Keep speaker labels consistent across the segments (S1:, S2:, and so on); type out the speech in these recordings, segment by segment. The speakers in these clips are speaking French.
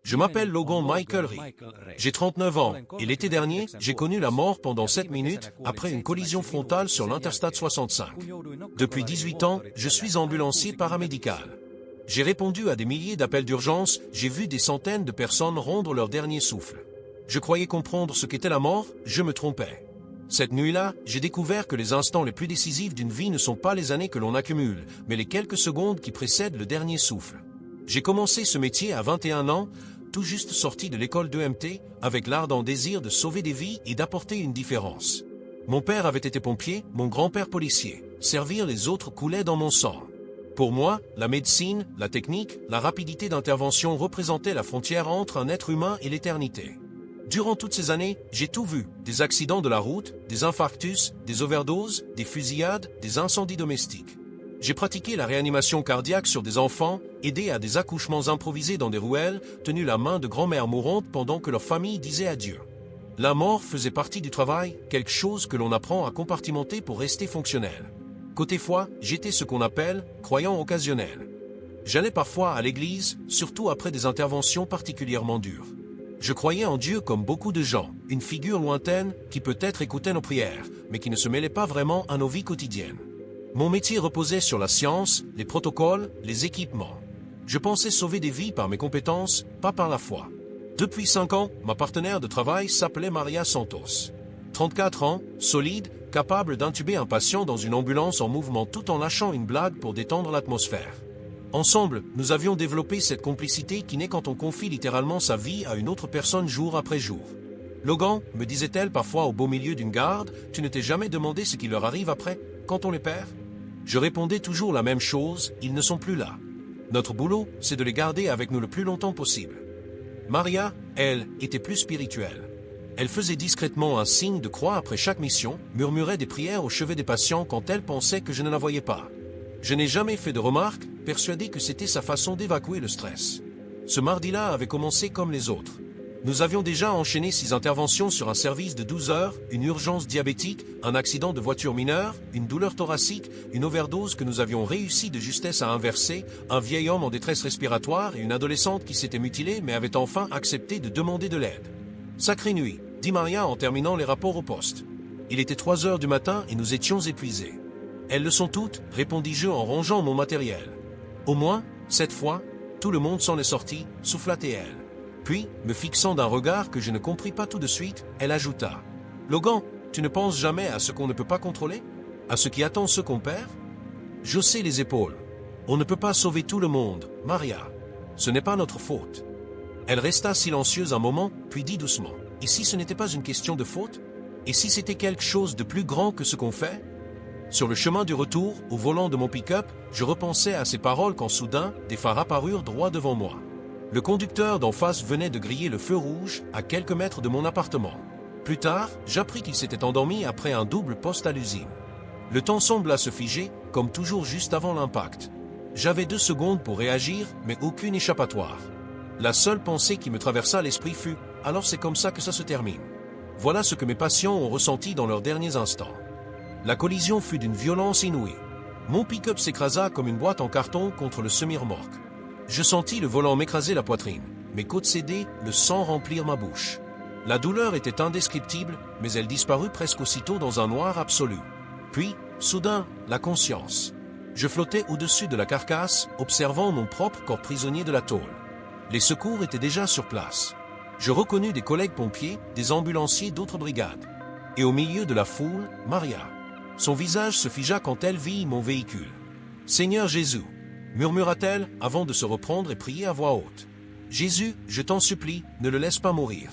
S1: Je m'appelle Logan Michael Ray. J'ai 39 ans, et l'été dernier, j'ai connu la mort pendant 7 minutes après une collision frontale sur l'Interstate 65. Depuis 18 ans, je suis ambulancier paramédical. J'ai répondu à des milliers d'appels d'urgence, j'ai vu des centaines de personnes rendre leur dernier souffle. Je croyais comprendre ce qu'était la mort, je me trompais. Cette nuit-là, j'ai découvert que les instants les plus décisifs d'une vie ne sont pas les années que l'on accumule, mais les quelques secondes qui précèdent le dernier souffle. J'ai commencé ce métier à 21 ans, tout juste sorti de l'école d'EMT, avec l'ardent désir de sauver des vies et d'apporter une différence. Mon père avait été pompier, mon grand-père policier. Servir les autres coulait dans mon sang. Pour moi, la médecine, la technique, la rapidité d'intervention représentaient la frontière entre un être humain et l'éternité. Durant toutes ces années, j'ai tout vu, des accidents de la route, des infarctus, des overdoses, des fusillades, des incendies domestiques. J'ai pratiqué la réanimation cardiaque sur des enfants, aidé à des accouchements improvisés dans des ruelles, tenu la main de grand-mères mourantes pendant que leur famille disait adieu. La mort faisait partie du travail, quelque chose que l'on apprend à compartimenter pour rester fonctionnel. Côté foi, j'étais ce qu'on appelle croyant occasionnel. J'allais parfois à l'église, surtout après des interventions particulièrement dures. Je croyais en Dieu comme beaucoup de gens, une figure lointaine qui peut-être écoutait nos prières, mais qui ne se mêlait pas vraiment à nos vies quotidiennes. Mon métier reposait sur la science, les protocoles, les équipements. Je pensais sauver des vies par mes compétences, pas par la foi. Depuis 5 ans, ma partenaire de travail s'appelait Maria Santos. 34 ans, solide, capable d'intuber un patient dans une ambulance en mouvement tout en lâchant une blague pour détendre l'atmosphère. Ensemble, nous avions développé cette complicité qui naît quand on confie littéralement sa vie à une autre personne jour après jour. Logan, me disait-elle parfois au beau milieu d'une garde, tu ne t'es jamais demandé ce qui leur arrive après, quand on les perd? Je répondais toujours la même chose, ils ne sont plus là. Notre boulot, c'est de les garder avec nous le plus longtemps possible. Maria, elle, était plus spirituelle. Elle faisait discrètement un signe de croix après chaque mission, murmurait des prières au chevet des patients quand elle pensait que je ne la voyais pas. Je n'ai jamais fait de remarques, persuadé que c'était sa façon d'évacuer le stress. Ce mardi-là avait commencé comme les autres. Nous avions déjà enchaîné 6 interventions sur un service de 12 heures, une urgence diabétique, un accident de voiture mineur, une douleur thoracique, une overdose que nous avions réussi de justesse à inverser, un vieil homme en détresse respiratoire et une adolescente qui s'était mutilée mais avait enfin accepté de demander de l'aide. Sacrée nuit, dit Maria en terminant les rapports au poste. Il était 3 heures du matin et nous étions épuisés. Elles le sont toutes, répondis-je en rangeant mon matériel. Au moins, cette fois, tout le monde s'en est sorti, souffla-t-elle. Puis, me fixant d'un regard que je ne compris pas tout de suite, elle ajouta. « Logan, tu ne penses jamais à ce qu'on ne peut pas contrôler? À ce qui attend ceux qu'on perd ?» J'haussai les épaules. « On ne peut pas sauver tout le monde, Maria. Ce n'est pas notre faute. » Elle resta silencieuse un moment, puis dit doucement. « Et si ce n'était pas une question de faute? Et si c'était quelque chose de plus grand que ce qu'on fait ?» Sur le chemin du retour, au volant de mon pick-up, je repensais à ces paroles quand soudain, des phares apparurent droit devant moi. Le conducteur d'en face venait de griller le feu rouge à quelques mètres de mon appartement. Plus tard, j'appris qu'il s'était endormi après un double poste à l'usine. Le temps sembla se figer, comme toujours juste avant l'impact. J'avais 2 secondes pour réagir, mais aucune échappatoire. La seule pensée qui me traversa l'esprit fut « alors c'est comme ça que ça se termine ». Voilà ce que mes patients ont ressenti dans leurs derniers instants. La collision fut d'une violence inouïe. Mon pick-up s'écrasa comme une boîte en carton contre le semi-remorque. Je sentis le volant m'écraser la poitrine, mes côtes céder, le sang remplir ma bouche. La douleur était indescriptible, mais elle disparut presque aussitôt dans un noir absolu. Puis, soudain, la conscience. Je flottais au-dessus de la carcasse, observant mon propre corps prisonnier de la tôle. Les secours étaient déjà sur place. Je reconnus des collègues pompiers, des ambulanciers d'autres brigades. Et au milieu de la foule, Maria. Son visage se figea quand elle vit mon véhicule. « Seigneur Jésus !» murmura-t-elle avant de se reprendre et prier à voix haute. « Jésus, je t'en supplie, ne le laisse pas mourir. »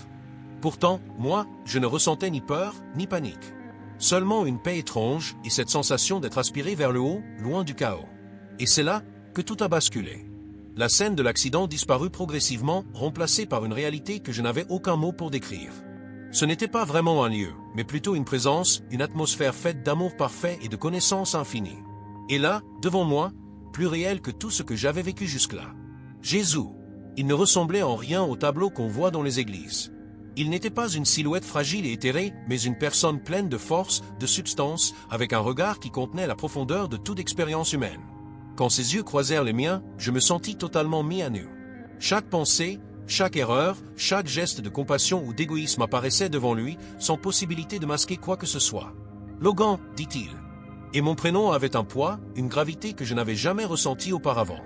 S1: Pourtant, moi, je ne ressentais ni peur, ni panique. Seulement une paix étrange et cette sensation d'être aspiré vers le haut, loin du chaos. Et c'est là que tout a basculé. La scène de l'accident disparut progressivement, remplacée par une réalité que je n'avais aucun mot pour décrire. Ce n'était pas vraiment un lieu, mais plutôt une présence, une atmosphère faite d'amour parfait et de connaissance infinie. Et là, devant moi, plus réel que tout ce que j'avais vécu jusque-là. Jésus. Il ne ressemblait en rien au tableau qu'on voit dans les églises. Il n'était pas une silhouette fragile et éthérée, mais une personne pleine de force, de substance, avec un regard qui contenait la profondeur de toute expérience humaine. Quand ses yeux croisèrent les miens, je me sentis totalement mis à nu. Chaque pensée, Chaque erreur, chaque geste de compassion ou d'égoïsme apparaissait devant lui, sans possibilité de masquer quoi que ce soit. « Logan », dit-il. Et mon prénom avait un poids, une gravité que je n'avais jamais ressentie auparavant.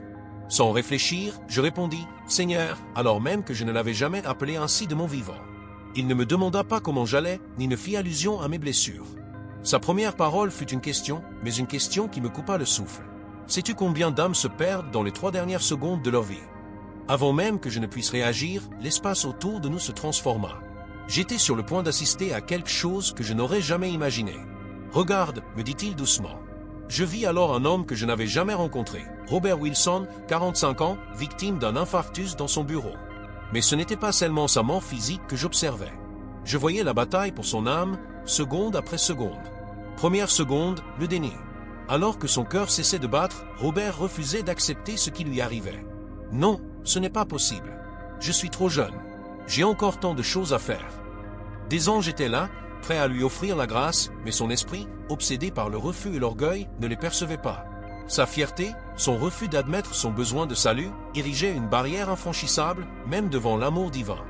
S1: Sans réfléchir, je répondis « Seigneur », alors même que je ne l'avais jamais appelé ainsi de mon vivant. Il ne me demanda pas comment j'allais, ni ne fit allusion à mes blessures. Sa première parole fut une question, mais une question qui me coupa le souffle. « Sais-tu combien d'âmes se perdent dans les 3 dernières secondes de leur vie ?» Avant même que je ne puisse réagir, l'espace autour de nous se transforma. J'étais sur le point d'assister à quelque chose que je n'aurais jamais imaginé. « Regarde », me dit-il doucement. Je vis alors un homme que je n'avais jamais rencontré, Robert Wilson, 45 ans, victime d'un infarctus dans son bureau. Mais ce n'était pas seulement sa mort physique que j'observais. Je voyais la bataille pour son âme, seconde après seconde. Première seconde, le déni. Alors que son cœur cessait de battre, Robert refusait d'accepter ce qui lui arrivait. Non, ce n'est pas possible. Je suis trop jeune. J'ai encore tant de choses à faire. Des anges étaient là, prêts à lui offrir la grâce, mais son esprit, obsédé par le refus et l'orgueil, ne les percevait pas. Sa fierté, son refus d'admettre son besoin de salut, érigeait une barrière infranchissable, même devant l'amour divin.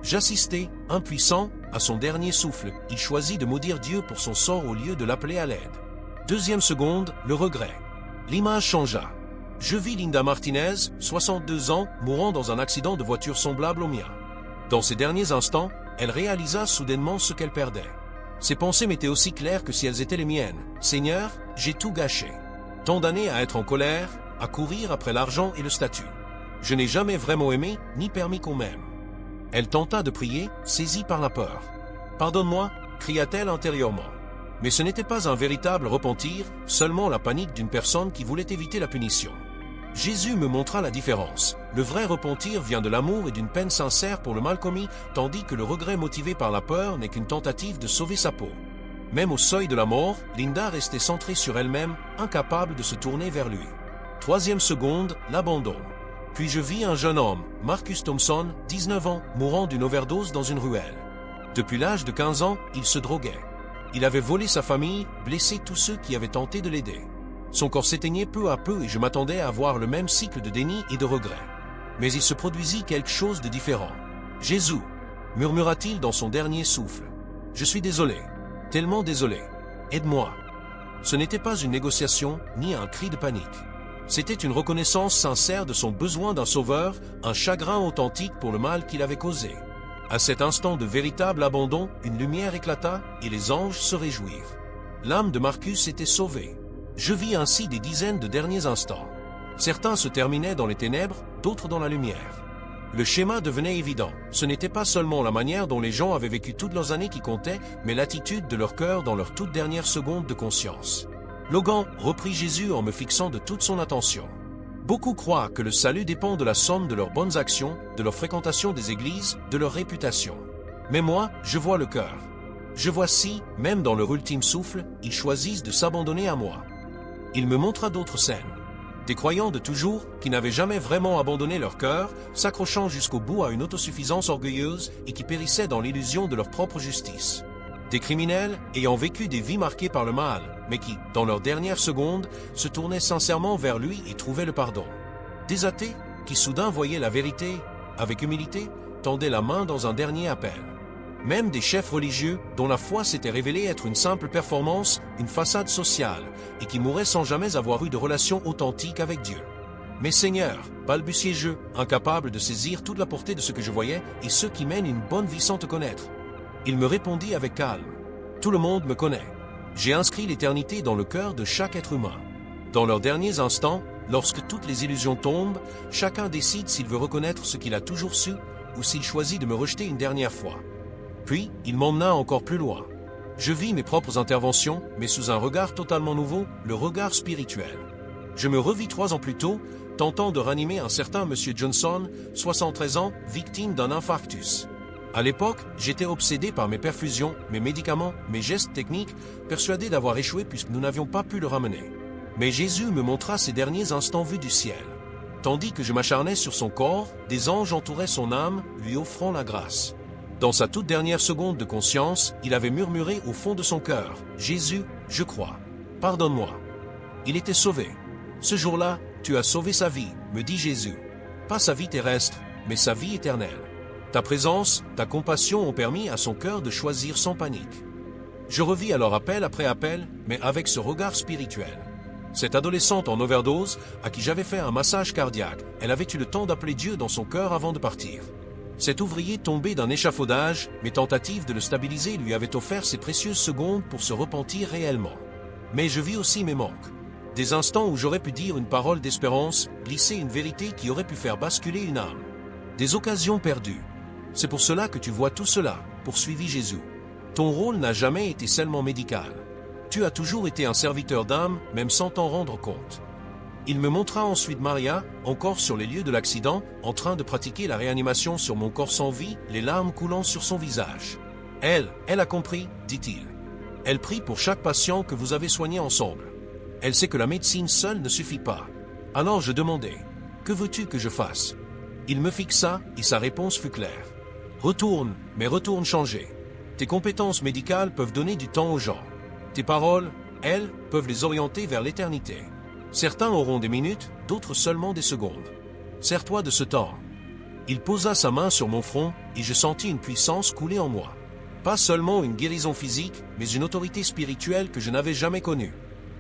S1: J'assistais, impuissant, à son dernier souffle. Il choisit de maudire Dieu pour son sort au lieu de l'appeler à l'aide. Deuxième seconde, le regret. L'image changea. Je vis Linda Martinez, 62 ans, mourant dans un accident de voiture semblable au mien. Dans ces derniers instants, elle réalisa soudainement ce qu'elle perdait. Ses pensées m'étaient aussi claires que si elles étaient les miennes. « Seigneur, j'ai tout gâché. Tant d'années à être en colère, à courir après l'argent et le statut. Je n'ai jamais vraiment aimé, ni permis qu'on m'aime. » Elle tenta de prier, saisie par la peur. « Pardonne-moi » cria-t-elle intérieurement. Mais ce n'était pas un véritable repentir, seulement la panique d'une personne qui voulait éviter la punition. Jésus me montra la différence. Le vrai repentir vient de l'amour et d'une peine sincère pour le mal commis, tandis que le regret motivé par la peur n'est qu'une tentative de sauver sa peau. Même au seuil de la mort, Linda restait centrée sur elle-même, incapable de se tourner vers lui. Troisième seconde, l'abandon. Puis je vis un jeune homme, Marcus Thompson, 19 ans, mourant d'une overdose dans une ruelle. Depuis l'âge de 15 ans, il se droguait. Il avait volé sa famille, blessé tous ceux qui avaient tenté de l'aider. Son corps s'éteignait peu à peu et je m'attendais à voir le même cycle de déni et de regret. Mais il se produisit quelque chose de différent. « Jésus » murmura-t-il dans son dernier souffle. « Je suis désolé, tellement désolé. Aide-moi. » Ce n'était pas une négociation ni un cri de panique. C'était une reconnaissance sincère de son besoin d'un sauveur, un chagrin authentique pour le mal qu'il avait causé. À cet instant de véritable abandon, une lumière éclata et les anges se réjouirent. L'âme de Marcus était sauvée. Je vis ainsi des dizaines de derniers instants. Certains se terminaient dans les ténèbres, d'autres dans la lumière. Le schéma devenait évident. Ce n'était pas seulement la manière dont les gens avaient vécu toutes leurs années qui comptait, mais l'attitude de leur cœur dans leur toute dernière seconde de conscience. « Logan », reprit Jésus en me fixant de toute son attention. Beaucoup croient que le salut dépend de la somme de leurs bonnes actions, de leur fréquentation des églises, de leur réputation. Mais moi, je vois le cœur. Je vois si, même dans leur ultime souffle, ils choisissent de s'abandonner à moi. Il me montra d'autres scènes. Des croyants de toujours, qui n'avaient jamais vraiment abandonné leur cœur, s'accrochant jusqu'au bout à une autosuffisance orgueilleuse et qui périssaient dans l'illusion de leur propre justice. Des criminels ayant vécu des vies marquées par le mal, mais qui, dans leurs dernières secondes, se tournaient sincèrement vers lui et trouvaient le pardon. Des athées, qui soudain voyaient la vérité, avec humilité, tendaient la main dans un dernier appel. Même des chefs religieux, dont la foi s'était révélée être une simple performance, une façade sociale, et qui mouraient sans jamais avoir eu de relation authentique avec Dieu. « Mais Seigneur », balbutiai-je, incapable de saisir toute la portée de ce que je voyais, et ceux qui mènent une bonne vie sans te connaître. Il me répondit avec calme. « Tout le monde me connaît. J'ai inscrit l'éternité dans le cœur de chaque être humain. Dans leurs derniers instants, lorsque toutes les illusions tombent, chacun décide s'il veut reconnaître ce qu'il a toujours su, ou s'il choisit de me rejeter une dernière fois. » Puis, il m'emmena encore plus loin. Je vis mes propres interventions, mais sous un regard totalement nouveau, le regard spirituel. Je me revis 3 ans plus tôt, tentant de ranimer un certain M. Johnson, 73 ans, victime d'un infarctus. À l'époque, j'étais obsédé par mes perfusions, mes médicaments, mes gestes techniques, persuadé d'avoir échoué puisque nous n'avions pas pu le ramener. Mais Jésus me montra ces derniers instants vus du ciel. Tandis que je m'acharnais sur son corps, des anges entouraient son âme, lui offrant la grâce. Dans sa toute dernière seconde de conscience, il avait murmuré au fond de son cœur, « Jésus, je crois. Pardonne-moi. » Il était sauvé. Ce jour-là, tu as sauvé sa vie, me dit Jésus. Pas sa vie terrestre, mais sa vie éternelle. Ta présence, ta compassion ont permis à son cœur de choisir sans panique. Je revis alors appel après appel, mais avec ce regard spirituel. Cette adolescente en overdose, à qui j'avais fait un massage cardiaque, elle avait eu le temps d'appeler Dieu dans son cœur avant de partir. Cet ouvrier tombé d'un échafaudage, mes tentatives de le stabiliser lui avaient offert ces précieuses secondes pour se repentir réellement. Mais je vis aussi mes manques. Des instants où j'aurais pu dire une parole d'espérance, glisser une vérité qui aurait pu faire basculer une âme. Des occasions perdues. C'est pour cela que tu vois tout cela, poursuivit Jésus. Ton rôle n'a jamais été seulement médical. Tu as toujours été un serviteur d'âme, même sans t'en rendre compte. Il me montra ensuite Maria, encore sur les lieux de l'accident, en train de pratiquer la réanimation sur mon corps sans vie, les larmes coulant sur son visage. Elle a compris, dit-il. Elle prie pour chaque patient que vous avez soigné ensemble. Elle sait que la médecine seule ne suffit pas. Alors je demandai, que veux-tu que je fasse? Il me fixa, et sa réponse fut claire. Retourne, mais retourne changer. Tes compétences médicales peuvent donner du temps aux gens. Tes paroles, elles, peuvent les orienter vers l'éternité. Certains auront des minutes, d'autres seulement des secondes. Sers-toi de ce temps. Il posa sa main sur mon front, et je sentis une puissance couler en moi. Pas seulement une guérison physique, mais une autorité spirituelle que je n'avais jamais connue.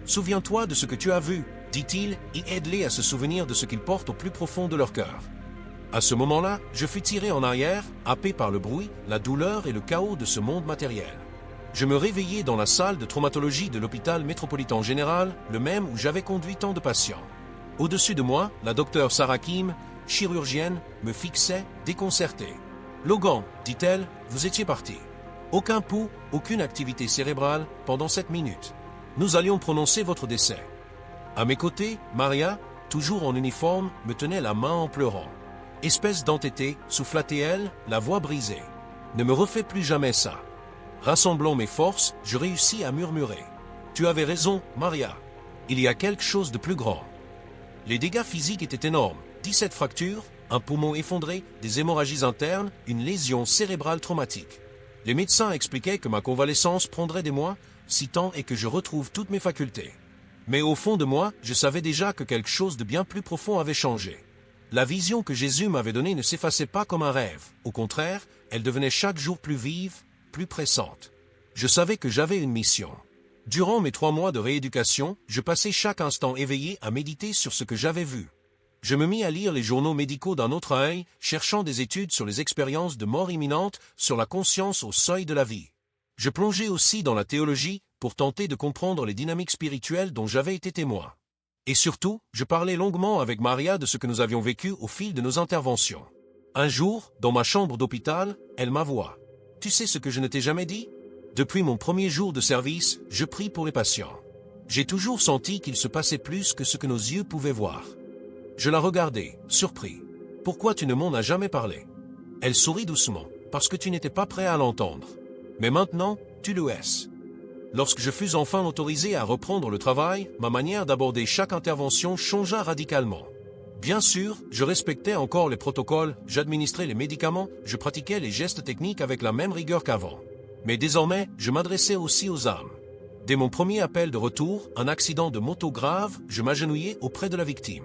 S1: Souviens-toi de ce que tu as vu, dit-il, et aide-les à se souvenir de ce qu'ils portent au plus profond de leur cœur. À ce moment-là, je fus tiré en arrière, happé par le bruit, la douleur et le chaos de ce monde matériel. Je me réveillai dans la salle de traumatologie de l'hôpital métropolitain général, le même où j'avais conduit tant de patients. Au-dessus de moi, la docteure Sarah Kim, chirurgienne, me fixait, déconcertée. « Logan, dit-elle, vous étiez parti. Aucun pouls, aucune activité cérébrale pendant 7 minutes. Nous allions prononcer votre décès. » À mes côtés, Maria, toujours en uniforme, me tenait la main en pleurant. Espèce d'entêtée, soufflatait-elle, la voix brisée. « Ne me refais plus jamais ça. » Rassemblant mes forces, je réussis à murmurer. « Tu avais raison, Maria. Il y a quelque chose de plus grand. » Les dégâts physiques étaient énormes. 17 fractures, un poumon effondré, des hémorragies internes, une lésion cérébrale traumatique. Les médecins expliquaient que ma convalescence prendrait des mois, si tant est que je retrouve toutes mes facultés. Mais au fond de moi, je savais déjà que quelque chose de bien plus profond avait changé. La vision que Jésus m'avait donnée ne s'effaçait pas comme un rêve. Au contraire, elle devenait chaque jour plus vive, plus pressante. Je savais que j'avais une mission. Durant mes 3 mois de rééducation, je passais chaque instant éveillé à méditer sur ce que j'avais vu. Je me mis à lire les journaux médicaux d'un autre œil, cherchant des études sur les expériences de mort imminente, sur la conscience au seuil de la vie. Je plongeais aussi dans la théologie, pour tenter de comprendre les dynamiques spirituelles dont j'avais été témoin. Et surtout, je parlais longuement avec Maria de ce que nous avions vécu au fil de nos interventions. Un jour, dans ma chambre d'hôpital, elle m'avoua. « Tu sais ce que je ne t'ai jamais dit ? Depuis mon premier jour de service, je prie pour les patients. J'ai toujours senti qu'il se passait plus que ce que nos yeux pouvaient voir. » Je la regardai, surpris. « Pourquoi tu ne m'en as jamais parlé ?» Elle sourit doucement. « Parce que tu n'étais pas prêt à l'entendre. Mais maintenant, tu le es. » Lorsque je fus enfin autorisé à reprendre le travail, ma manière d'aborder chaque intervention changea radicalement. Bien sûr, je respectais encore les protocoles, j'administrais les médicaments, je pratiquais les gestes techniques avec la même rigueur qu'avant. Mais désormais, je m'adressais aussi aux âmes. Dès mon premier appel de retour, un accident de moto grave, je m'agenouillai auprès de la victime.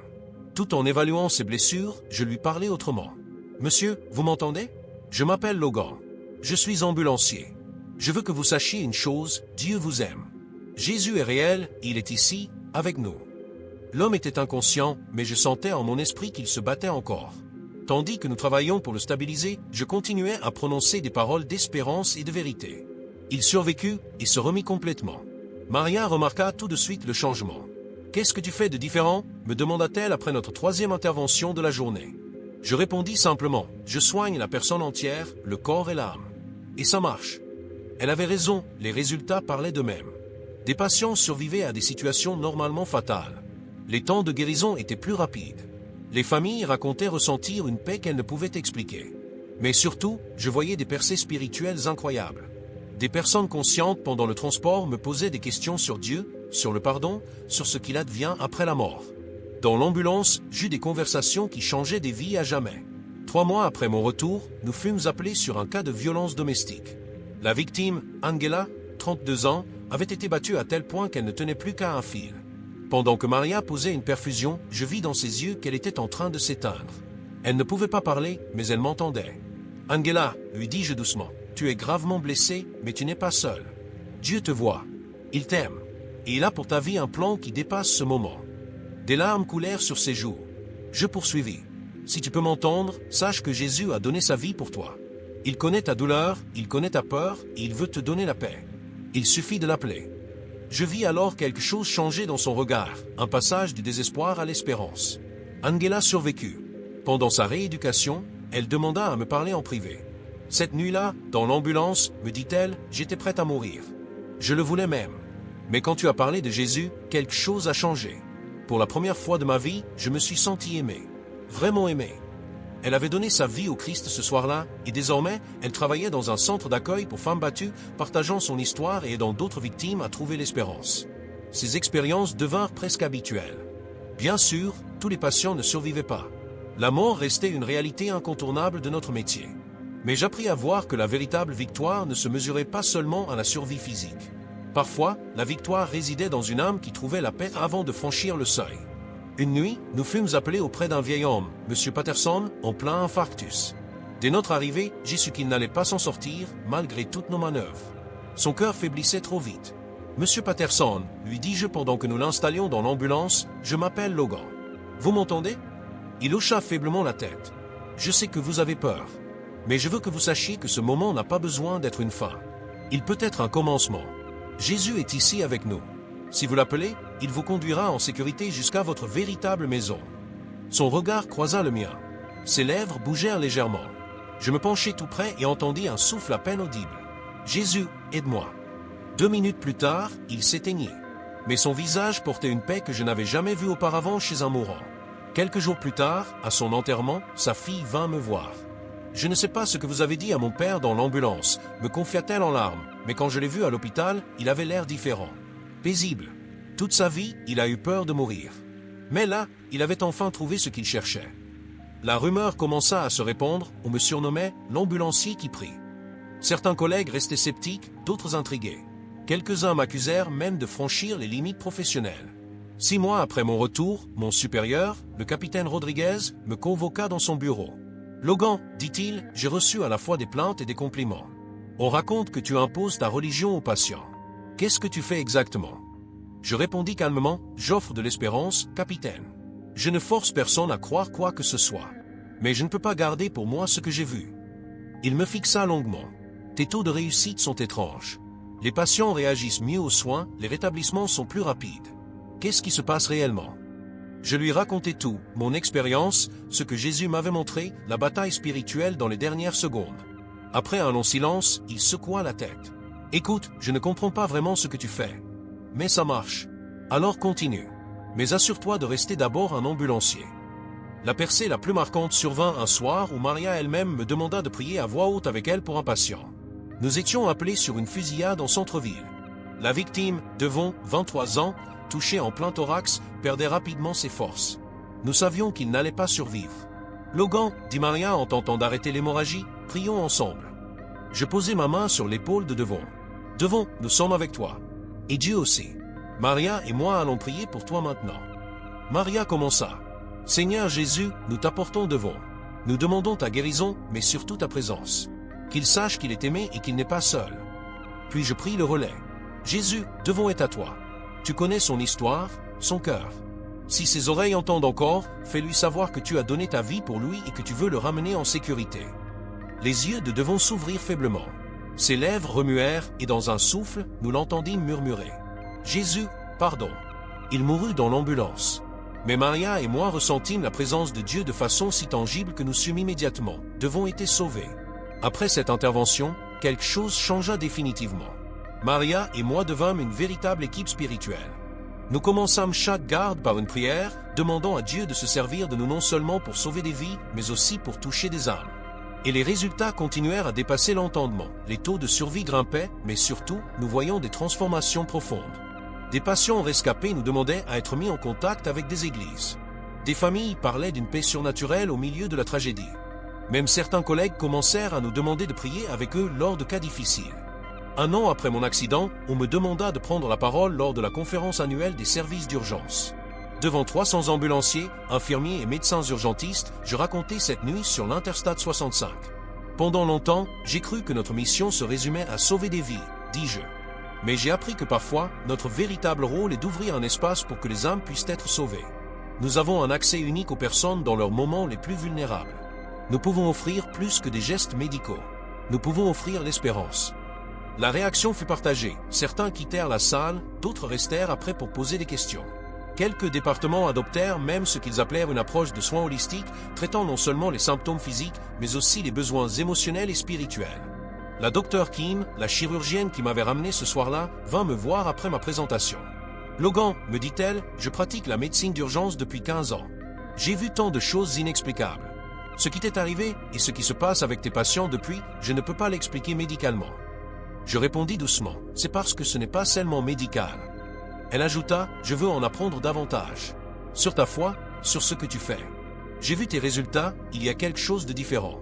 S1: Tout en évaluant ses blessures, je lui parlais autrement. « Monsieur, vous m'entendez? Je m'appelle Logan. Je suis ambulancier. Je veux que vous sachiez une chose, Dieu vous aime. Jésus est réel, il est ici, avec nous. » L'homme était inconscient, mais je sentais en mon esprit qu'il se battait encore. Tandis que nous travaillions pour le stabiliser, je continuais à prononcer des paroles d'espérance et de vérité. Il survécut et se remit complètement. Maria remarqua tout de suite le changement. « Qu'est-ce que tu fais de différent ?» me demanda-t-elle après notre 3e intervention de la journée. Je répondis simplement, « Je soigne la personne entière, le corps et l'âme. » Et ça marche. Elle avait raison, les résultats parlaient d'eux-mêmes. Des patients survivaient à des situations normalement fatales. Les temps de guérison étaient plus rapides. Les familles racontaient ressentir une paix qu'elles ne pouvaient expliquer. Mais surtout, je voyais des percées spirituelles incroyables. Des personnes conscientes pendant le transport me posaient des questions sur Dieu, sur le pardon, sur ce qu'il advient après la mort. Dans l'ambulance, j'eus des conversations qui changeaient des vies à jamais. 3 mois après mon retour, nous fûmes appelés sur un cas de violence domestique. La victime, Angela, 32 ans, avait été battue à tel point qu'elle ne tenait plus qu'à un fil. Pendant que Maria posait une perfusion, je vis dans ses yeux qu'elle était en train de s'éteindre. Elle ne pouvait pas parler, mais elle m'entendait. « Angela, lui dis-je doucement, tu es gravement blessée, mais tu n'es pas seule. Dieu te voit. Il t'aime. Et il a pour ta vie un plan qui dépasse ce moment. » Des larmes coulèrent sur ses joues. Je poursuivis. « Si tu peux m'entendre, sache que Jésus a donné sa vie pour toi. Il connaît ta douleur, il connaît ta peur, et il veut te donner la paix. Il suffit de l'appeler. » Je vis alors quelque chose changer dans son regard, un passage du désespoir à l'espérance. Angela survécut. Pendant sa rééducation, elle demanda à me parler en privé. Cette nuit-là, dans l'ambulance, me dit-elle, j'étais prête à mourir. Je le voulais même. Mais quand tu as parlé de Jésus, quelque chose a changé. Pour la première fois de ma vie, je me suis senti aimé. Vraiment aimé. Elle avait donné sa vie au Christ ce soir-là, et désormais, elle travaillait dans un centre d'accueil pour femmes battues, partageant son histoire et aidant d'autres victimes à trouver l'espérance. Ces expériences devinrent presque habituelles. Bien sûr, tous les patients ne survivaient pas. La mort restait une réalité incontournable de notre métier. Mais j'appris à voir que la véritable victoire ne se mesurait pas seulement à la survie physique. Parfois, la victoire résidait dans une âme qui trouvait la paix avant de franchir le seuil. Une nuit, nous fûmes appelés auprès d'un vieil homme, M. Patterson, en plein infarctus. Dès notre arrivée, j'ai su qu'il n'allait pas s'en sortir, malgré toutes nos manœuvres. Son cœur faiblissait trop vite. « Monsieur Patterson, lui dis-je pendant que nous l'installions dans l'ambulance, je m'appelle Logan. Vous m'entendez ?» Il hocha faiblement la tête. « Je sais que vous avez peur. Mais je veux que vous sachiez que ce moment n'a pas besoin d'être une fin. Il peut être un commencement. Jésus est ici avec nous. Si vous l'appelez, il vous conduira en sécurité jusqu'à votre véritable maison. » Son regard croisa le mien. Ses lèvres bougèrent légèrement. Je me penchai tout près et entendis un souffle à peine audible. « Jésus, aide-moi. » 2 minutes plus tard, il s'éteignit. Mais son visage portait une paix que je n'avais jamais vue auparavant chez un mourant. Quelques jours plus tard, à son enterrement, sa fille vint me voir. « Je ne sais pas ce que vous avez dit à mon père dans l'ambulance, me confia-t-elle en larmes, mais quand je l'ai vu à l'hôpital, il avait l'air différent. Paisible. Toute sa vie, il a eu peur de mourir. Mais là, il avait enfin trouvé ce qu'il cherchait. » La rumeur commença à se répandre, on me surnommait l'ambulancier qui prie. Certains collègues restaient sceptiques, d'autres intrigués. Quelques-uns m'accusèrent même de franchir les limites professionnelles. 6 mois après mon retour, mon supérieur, le capitaine Rodriguez, me convoqua dans son bureau. « Logan, dit-il, j'ai reçu à la fois des plaintes et des compliments. On raconte que tu imposes ta religion aux patients. Qu'est-ce que tu fais exactement ?» Je répondis calmement, « J'offre de l'espérance, capitaine. Je ne force personne à croire quoi que ce soit. Mais je ne peux pas garder pour moi ce que j'ai vu. » Il me fixa longuement. « Tes taux de réussite sont étranges. Les patients réagissent mieux aux soins, les rétablissements sont plus rapides. Qu'est-ce qui se passe réellement ?» Je lui racontai tout, mon expérience, ce que Jésus m'avait montré, la bataille spirituelle dans les dernières secondes. Après un long silence, il secoua la tête. « Écoute, je ne comprends pas vraiment ce que tu fais. Mais ça marche. Alors continue. Mais assure-toi de rester d'abord un ambulancier. » La percée la plus marquante survint un soir où Maria elle-même me demanda de prier à voix haute avec elle pour un patient. Nous étions appelés sur une fusillade en centre-ville. La victime, Devon, 23 ans, touché en plein thorax, perdait rapidement ses forces. Nous savions qu'il n'allait pas survivre. « Logan, dit Maria en tentant d'arrêter l'hémorragie, prions ensemble. » Je posai ma main sur l'épaule de Devon. « Devon, nous sommes avec toi. Et Dieu aussi. Maria et moi allons prier pour toi maintenant. » Maria commença. « Seigneur Jésus, nous t'apportons Devon. Nous demandons ta guérison, mais surtout ta présence. Qu'il sache qu'il est aimé et qu'il n'est pas seul. » Puis je pris le relais. « Jésus, Devon est à toi. Tu connais son histoire, son cœur. Si ses oreilles entendent encore, fais-lui savoir que tu as donné ta vie pour lui et que tu veux le ramener en sécurité. » Les yeux de Devon s'ouvrirent faiblement. Ses lèvres remuèrent et dans un souffle, nous l'entendîmes murmurer. « Jésus, pardon. » Il mourut dans l'ambulance. Mais Maria et moi ressentîmes la présence de Dieu de façon si tangible que nous sûmes immédiatement. Devon était sauvé. Après cette intervention, quelque chose changea définitivement. Maria et moi devînmes une véritable équipe spirituelle. Nous commençâmes chaque garde par une prière, demandant à Dieu de se servir de nous non seulement pour sauver des vies, mais aussi pour toucher des âmes. Et les résultats continuèrent à dépasser l'entendement. Les taux de survie grimpaient, mais surtout, nous voyions des transformations profondes. Des patients rescapés nous demandaient à être mis en contact avec des églises. Des familles parlaient d'une paix surnaturelle au milieu de la tragédie. Même certains collègues commencèrent à nous demander de prier avec eux lors de cas difficiles. 1 an après mon accident, on me demanda de prendre la parole lors de la conférence annuelle des services d'urgence. Devant 300 ambulanciers, infirmiers et médecins urgentistes, je racontais cette nuit sur l'Interstate 65. Pendant longtemps, j'ai cru que notre mission se résumait à sauver des vies, dis-je. Mais j'ai appris que parfois, notre véritable rôle est d'ouvrir un espace pour que les âmes puissent être sauvées. Nous avons un accès unique aux personnes dans leurs moments les plus vulnérables. Nous pouvons offrir plus que des gestes médicaux. Nous pouvons offrir l'espérance. La réaction fut partagée. Certains quittèrent la salle, d'autres restèrent après pour poser des questions. Quelques départements adoptèrent même ce qu'ils appelèrent une approche de soins holistiques, traitant non seulement les symptômes physiques, mais aussi les besoins émotionnels et spirituels. La docteure Kim, la chirurgienne qui m'avait ramené ce soir-là, vint me voir après ma présentation. « Logan, me dit-elle, je pratique la médecine d'urgence depuis 15 ans. J'ai vu tant de choses inexplicables. Ce qui t'est arrivé et ce qui se passe avec tes patients depuis, je ne peux pas l'expliquer médicalement. » Je répondis doucement, « C'est parce que ce n'est pas seulement médical. » Elle ajouta, « Je veux en apprendre davantage. Sur ta foi, sur ce que tu fais. J'ai vu tes résultats, il y a quelque chose de différent. »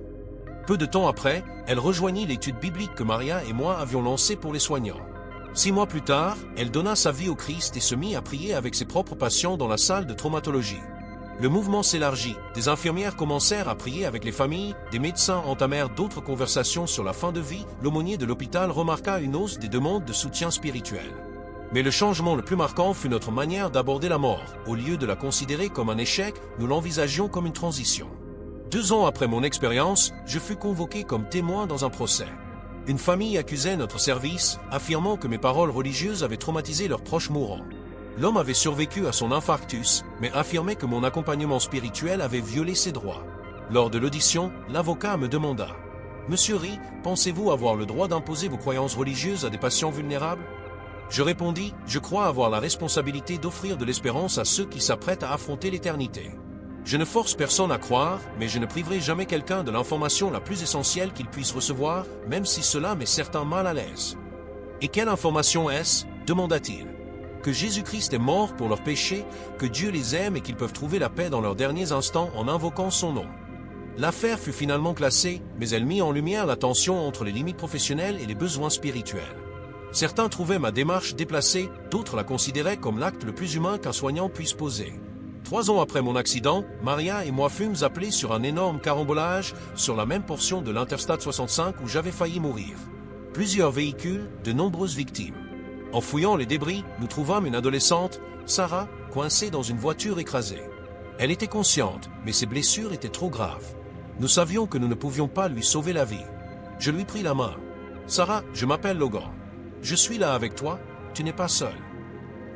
S1: Peu de temps après, elle rejoignit l'étude biblique que Maria et moi avions lancée pour les soignants. 6 mois plus tard, elle donna sa vie au Christ et se mit à prier avec ses propres patients dans la salle de traumatologie. Le mouvement s'élargit, des infirmières commencèrent à prier avec les familles, des médecins entamèrent d'autres conversations sur la fin de vie, l'aumônier de l'hôpital remarqua une hausse des demandes de soutien spirituel. Mais le changement le plus marquant fut notre manière d'aborder la mort. Au lieu de la considérer comme un échec, nous l'envisagions comme une transition. 2 ans après mon expérience, je fus convoqué comme témoin dans un procès. Une famille accusait notre service, affirmant que mes paroles religieuses avaient traumatisé leurs proches mourants. L'homme avait survécu à son infarctus, mais affirmait que mon accompagnement spirituel avait violé ses droits. Lors de l'audition, l'avocat me demanda « Monsieur Ri, pensez-vous avoir le droit d'imposer vos croyances religieuses à des patients vulnérables ?» Je répondis « Je crois avoir la responsabilité d'offrir de l'espérance à ceux qui s'apprêtent à affronter l'éternité. Je ne force personne à croire, mais je ne priverai jamais quelqu'un de l'information la plus essentielle qu'il puisse recevoir, même si cela met certains mal à l'aise. » « Et quelle information est-ce » demanda-t-il. « Que Jésus-Christ est mort pour leurs péchés, que Dieu les aime et qu'ils peuvent trouver la paix dans leurs derniers instants en invoquant son nom. » L'affaire fut finalement classée, mais elle mit en lumière la tension entre les limites professionnelles et les besoins spirituels. Certains trouvaient ma démarche déplacée, d'autres la considéraient comme l'acte le plus humain qu'un soignant puisse poser. 3 ans après mon accident, Maria et moi fûmes appelés sur un énorme carambolage sur la même portion de l'Interstate 65 où j'avais failli mourir. Plusieurs véhicules, de nombreuses victimes. En fouillant les débris, nous trouvâmes une adolescente, Sarah, coincée dans une voiture écrasée. Elle était consciente, mais ses blessures étaient trop graves. Nous savions que nous ne pouvions pas lui sauver la vie. Je lui pris la main. « Sarah, je m'appelle Logan. Je suis là avec toi, tu n'es pas seule. »«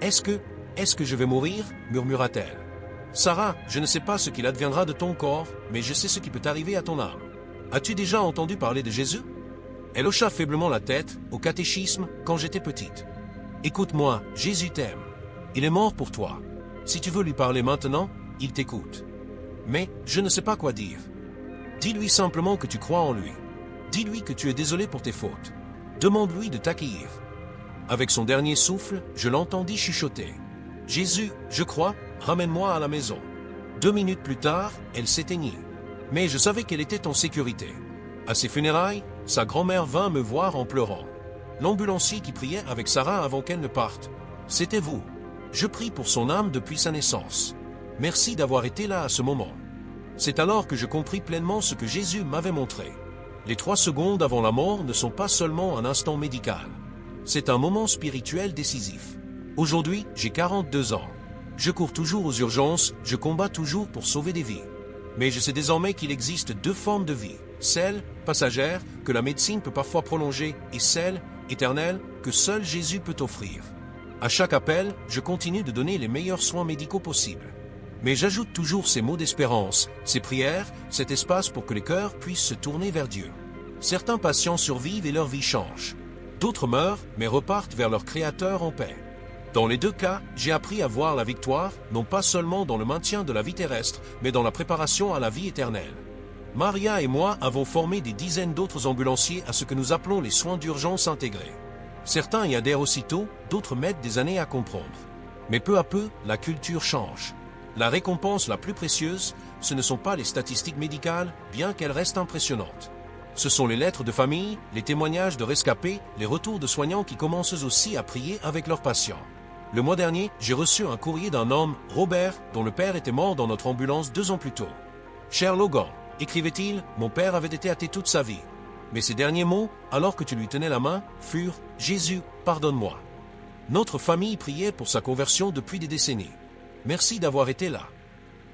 S1: Est-ce que je vais mourir ?» murmura-t-elle. « Sarah, je ne sais pas ce qu'il adviendra de ton corps, mais je sais ce qui peut arriver à ton âme. As-tu déjà entendu parler de Jésus ?» Elle hocha faiblement la tête, au catéchisme, quand j'étais petite. « Écoute-moi, Jésus t'aime. Il est mort pour toi. Si tu veux lui parler maintenant, il t'écoute. Mais je ne sais pas quoi dire. Dis-lui simplement que tu crois en lui. Dis-lui que tu es désolé pour tes fautes. Demande-lui de t'accueillir. » Avec son dernier souffle, je l'entendis chuchoter. « Jésus, je crois, ramène-moi à la maison. » 2 minutes plus tard, elle s'éteignit. Mais je savais qu'elle était en sécurité. À ses funérailles, sa grand-mère vint me voir en pleurant. L'ambulancier qui priait avec Sarah avant qu'elle ne parte. « C'était vous. Je prie pour son âme depuis sa naissance. Merci d'avoir été là à ce moment. » C'est alors que je compris pleinement ce que Jésus m'avait montré. Les 3 secondes avant la mort ne sont pas seulement un instant médical. C'est un moment spirituel décisif. Aujourd'hui, j'ai 42 ans. Je cours toujours aux urgences, je combats toujours pour sauver des vies. Mais je sais désormais qu'il existe 2 formes de vie. Celle, passagère, que la médecine peut parfois prolonger, et celle, éternelle, que seul Jésus peut offrir. À chaque appel, je continue de donner les meilleurs soins médicaux possibles. Mais j'ajoute toujours ces mots d'espérance, ces prières, cet espace pour que les cœurs puissent se tourner vers Dieu. Certains patients survivent et leur vie change. D'autres meurent, mais repartent vers leur Créateur en paix. Dans les 2 cas, j'ai appris à voir la victoire, non pas seulement dans le maintien de la vie terrestre, mais dans la préparation à la vie éternelle. Maria et moi avons formé des dizaines d'autres ambulanciers à ce que nous appelons les soins d'urgence intégrés. Certains y adhèrent aussitôt, d'autres mettent des années à comprendre. Mais peu à peu, la culture change. La récompense la plus précieuse, ce ne sont pas les statistiques médicales, bien qu'elles restent impressionnantes. Ce sont les lettres de famille, les témoignages de rescapés, les retours de soignants qui commencent eux aussi à prier avec leurs patients. Le mois dernier, j'ai reçu un courrier d'un homme, Robert, dont le père était mort dans notre ambulance 2 ans plus tôt. Cher Logan, écrivait-il, mon père avait été athée toute sa vie. Mais ses derniers mots, alors que tu lui tenais la main, furent « Jésus, pardonne-moi ». Notre famille priait pour sa conversion depuis des décennies. Merci d'avoir été là.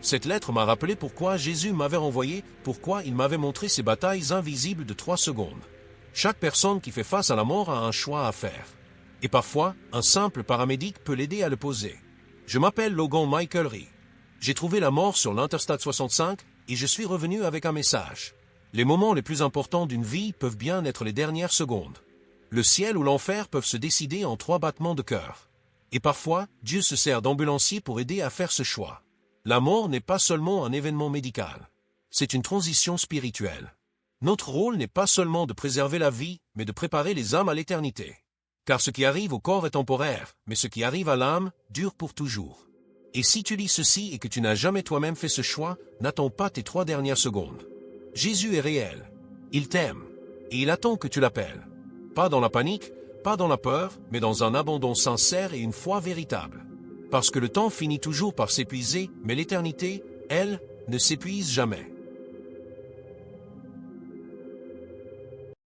S1: Cette lettre m'a rappelé pourquoi Jésus m'avait renvoyé, pourquoi il m'avait montré ces batailles invisibles de 3 secondes. Chaque personne qui fait face à la mort a un choix à faire. Et parfois, un simple paramédic peut l'aider à le poser. Je m'appelle Logan Michael Rie. J'ai trouvé la mort sur l'Interstate 65 et je suis revenu avec un message. Les moments les plus importants d'une vie peuvent bien être les dernières secondes. Le ciel ou l'enfer peuvent se décider en 3 battements de cœur. Et parfois, Dieu se sert d'ambulanciers pour aider à faire ce choix. La mort n'est pas seulement un événement médical. C'est une transition spirituelle. Notre rôle n'est pas seulement de préserver la vie, mais de préparer les âmes à l'éternité. Car ce qui arrive au corps est temporaire, mais ce qui arrive à l'âme dure pour toujours. Et si tu lis ceci et que tu n'as jamais toi-même fait ce choix, n'attends pas tes 3 dernières secondes. Jésus est réel. Il t'aime. Et il attend que tu l'appelles. Pas dans la panique, pas dans la peur, mais dans un abandon sincère et une foi véritable. Parce que le temps finit toujours par s'épuiser, mais l'éternité, elle, ne s'épuise jamais.